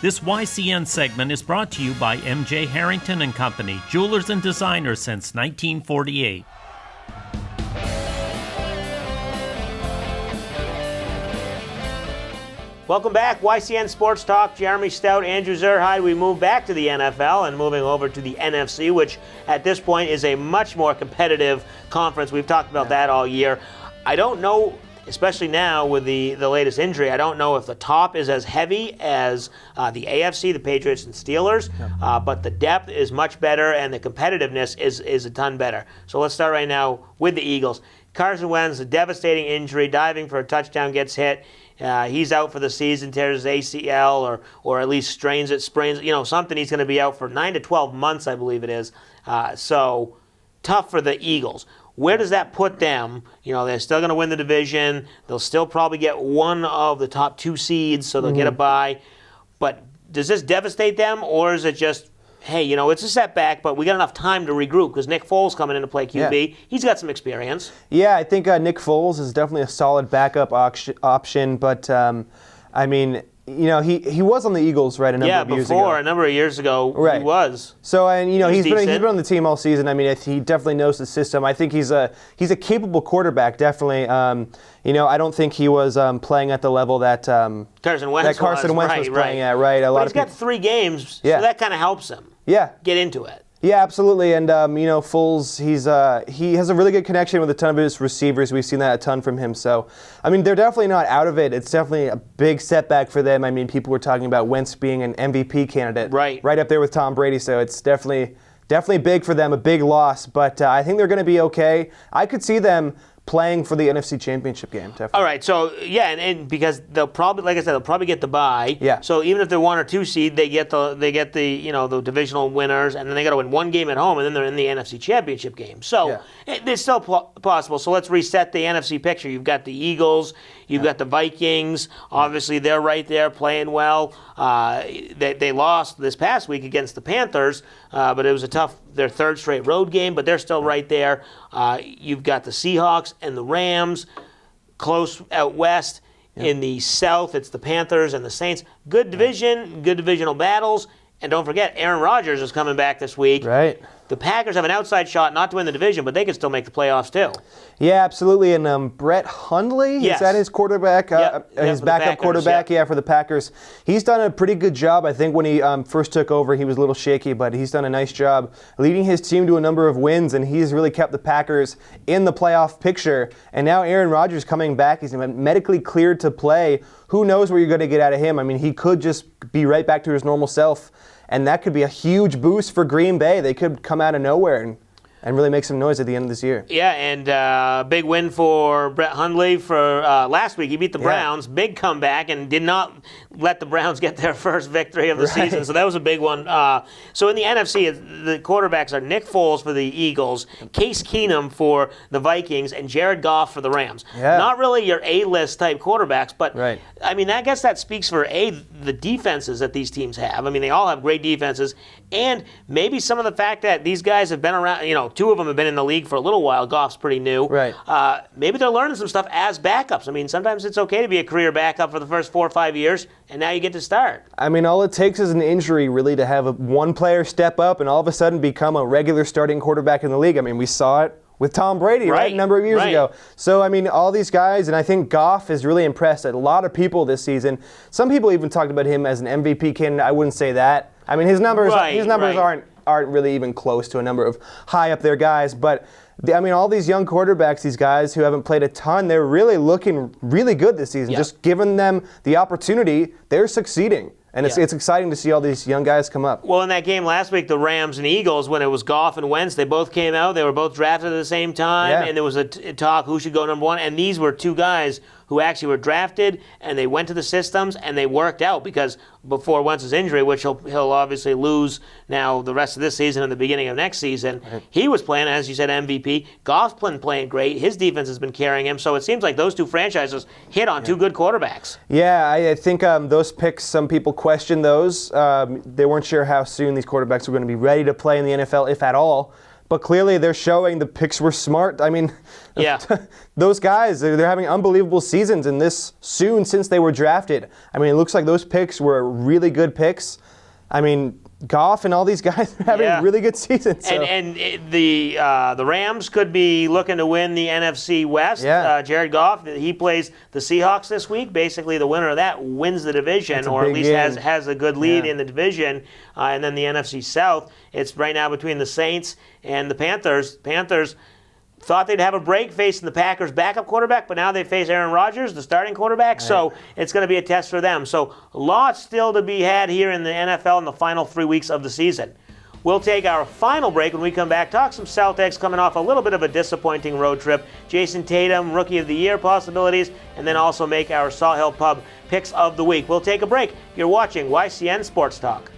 This YCN segment is brought to you by M.J. Harrington and Company, jewelers and designers since 1948. Welcome back, YCN Sports Talk. Jeremy Stout, Andrew Zerhide. We move back to the NFL and moving over to the NFC, which at this point is a much more competitive conference. We've talked about that all year. I don't know, especially now with the latest injury, I don't know if the top is as heavy as the AFC, the Patriots and Steelers, but the depth is much better and the competitiveness is a ton better. So let's start right now with the Eagles. Carson Wentz, a devastating injury, diving for a touchdown, gets hit. He's out for the season, tears his ACL or at least sprains it, something. He's going to be out for 9 to 12 months, I believe it is. So tough for the Eagles. Where does that put them? They're still going to win the division. They'll still probably get one of the top 2 seeds, so they'll get a bye. But does this devastate them, or is it just, hey, it's a setback, but we got enough time to regroup because Nick Foles coming in to play QB. Yeah. He's got some experience. Yeah, I think Nick Foles is definitely a solid backup option, but he was on the Eagles, right, a number of years ago. A number of years ago, right. He was. So, and he's been on the team all season. I mean, he definitely knows the system. I think he's a capable quarterback, definitely. I don't think he was playing at the level that Carson Wentz was playing at, right? But he's got 3 games, so that kind of helps him. Yeah. Get into it. Yeah, absolutely. And, Foles, he has a really good connection with a ton of his receivers. We've seen that a ton from him. So, they're definitely not out of it. It's definitely a big setback for them. People were talking about Wentz being an MVP candidate. Right up there with Tom Brady. So it's definitely big for them, a big loss. But I think they're going to be okay. I could see them playing for the NFC Championship game, definitely. All right, so and because they'll probably, like I said, they'll probably get the bye. Yeah. So even if they're 1 or 2 seed, they get the the divisional winners, and then they got to win 1 game at home, and then they're in the NFC Championship game. So it's still possible. So let's reset the NFC picture. You've got the Eagles, you've got the Vikings. Obviously, they're right there playing well. They lost this past week against the Panthers, but it was their 3rd straight road game, but they're still right there. You've got the Seahawks and the Rams close out west. In the South, it's the Panthers and the Saints. Good division, good divisional battles. And don't forget, Aaron Rodgers is coming back this week. Right. The Packers have an outside shot not to win the division, but they can still make the playoffs too. Yeah, absolutely. And Brett Hundley, is that his quarterback? His backup quarterback, for the Packers. He's done a pretty good job. I think when he first took over, he was a little shaky, but he's done a nice job leading his team to a number of wins, and he's really kept the Packers in the playoff picture. And now Aaron Rodgers coming back. He's medically cleared to play. Who knows what you're going to get out of him? He could just be right back to his normal self. And that could be a huge boost for Green Bay. They could come out of nowhere and really make some noise at the end of this year. Yeah, and big win for Brett Hundley for last week. He beat the Browns. Big comeback and did not let the Browns get their first victory of the season. So that was a big one. So in the NFC, the quarterbacks are Nick Foles for the Eagles, Case Keenum for the Vikings, and Jared Goff for the Rams. Yeah. Not really your A-list type quarterbacks, but I guess that speaks for the defenses that these teams have. They all have great defenses, and maybe some of the fact that these guys have been around, 2 of them have been in the league for a little while. Goff's pretty new. Right. Maybe they're learning some stuff as backups. Sometimes it's okay to be a career backup for the first 4 or 5 years, and now you get to start. All it takes is an injury, really, to have one player step up and all of a sudden become a regular starting quarterback in the league. We saw it with Tom Brady, right? A number of years ago. So, all these guys, and I think Goff has really impressed a lot of people this season. Some people even talked about him as an MVP candidate. I wouldn't say that. His numbers aren't really even close to a number of high up there guys, but all these young quarterbacks, these guys who haven't played a ton, they're really looking really good this season. Just giving them the opportunity, they're succeeding. And it's exciting to see all these young guys come up. Well, in that game last week, the Rams and Eagles, when it was Goff and Wentz, they both came out. They were both drafted at the same time, and there was a talk who should go number 1. And these were 2 guys who actually were drafted, and they went to the systems, and they worked out because before Wentz's injury, which he'll obviously lose now the rest of this season and the beginning of next season, he was playing, as you said, MVP. Goff's playing great. His defense has been carrying him. So it seems like those 2 franchises hit on 2 good quarterbacks. Yeah, I think those picks, some people question those. They weren't sure how soon these quarterbacks were going to be ready to play in the NFL, if at all. but clearly they're showing the picks were smart. I mean, yeah. those guys, they're having unbelievable seasons in this soon since they were drafted. I mean, it looks like those picks were really good picks. I mean, Goff and all these guys are having really good seasons. So. And the Rams could be looking to win the NFC West. Yeah. Jared Goff, he plays the Seahawks this week. Basically, the winner of that wins the division, or at least has a good lead in the division. And then the NFC South, it's right now between the Saints and the Panthers. Panthers thought they'd have a break facing the Packers' backup quarterback, but now they face Aaron Rodgers, the starting quarterback, so it's going to be a test for them. So lots still to be had here in the NFL in the final 3 weeks of the season. We'll take our final break when we come back, talk some Celtics coming off a little bit of a disappointing road trip, Jason Tatum, Rookie of the Year possibilities, and then also make our Salt Hill Pub picks of the week. We'll take a break. You're watching YCN Sports Talk.